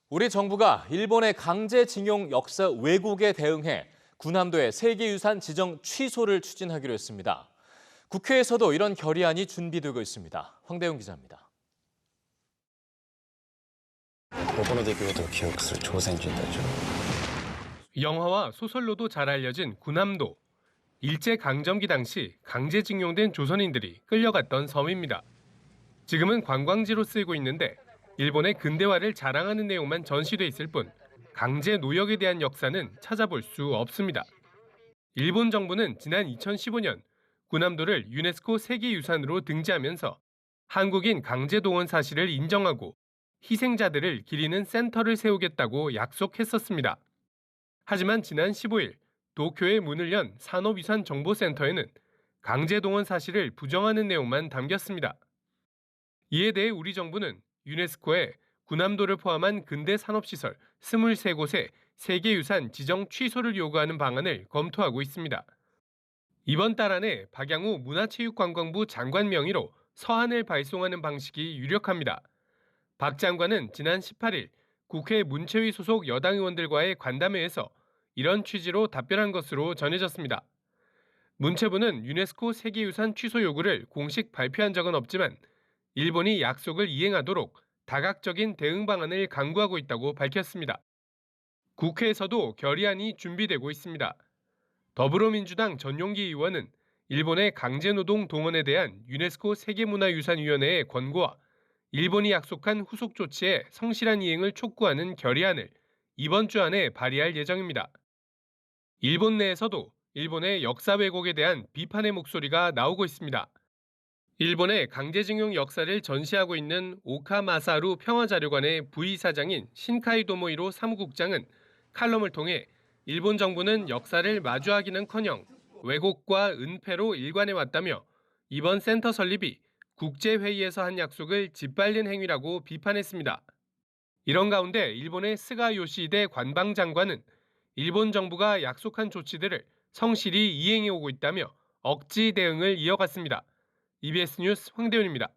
우리 정부가 일본의 강제징용 역사 왜곡에 대응해 군함도의 세계유산 지정 취소를 추진하기로 했습니다. 국회에서도 이런 결의안이 준비되고 있습니다. 황대웅 기자입니다. ここの出来事を記憶する朝鮮人たちを 영화와 소설로도 잘 알려진 군함도. 일제강점기 당시 강제징용된 조선인들이 끌려갔던 섬입니다. 지금은 관광지로 쓰이고 있는데 일본의 근대화를 자랑하는 내용만 전시돼 있을 뿐 강제 노역에 대한 역사는 찾아볼 수 없습니다. 일본 정부는 지난 2015년 군함도를 유네스코 세계유산으로 등재하면서 한국인 강제 동원 사실을 인정하고 희생자들을 기리는 센터를 세우겠다고 약속했었습니다. 하지만 지난 15일 도쿄에 문을 연 산업유산정보센터에는 강제 동원 사실을 부정하는 내용만 담겼습니다. 이에 대해 우리 정부는 유네스코에 군함도를 포함한 근대 산업시설 23곳의 세계유산 지정 취소를 요구하는 방안을 검토하고 있습니다. 이번 달 안에 박양우 문화체육관광부 장관 명의로 서한을 발송하는 방식이 유력합니다. 박 장관은 지난 18일 국회 문체위 소속 여당 의원들과의 간담회에서 이런 취지로 답변한 것으로 전해졌습니다. 문체부는 유네스코 세계유산 취소 요구를 공식 발표한 적은 없지만 일본이 약속을 이행하도록 다각적인 대응 방안을 강구하고 있다고 밝혔습니다. 국회에서도 결의안이 준비되고 있습니다. 더불어민주당 전용기 의원은 일본의 강제노동 동원에 대한 유네스코 세계문화유산위원회의 권고와 일본이 약속한 후속 조치의 성실한 이행을 촉구하는 결의안을 이번 주 안에 발의할 예정입니다. 일본 내에서도 일본의 역사 왜곡에 대한 비판의 목소리가 나오고 있습니다. 일본의 강제징용 역사를 전시하고 있는 오카마사루 평화자료관의 부이사장인 신카이 도모이로 사무국장은 칼럼을 통해 일본 정부는 역사를 마주하기는커녕 왜곡과 은폐로 일관해왔다며 이번 센터 설립이 국제회의에서 한 약속을 짓밟는 행위라고 비판했습니다. 이런 가운데 일본의 스가 요시히데 관방장관은 일본 정부가 약속한 조치들을 성실히 이행해오고 있다며 억지 대응을 이어갔습니다. EBS 뉴스 황대훈입니다.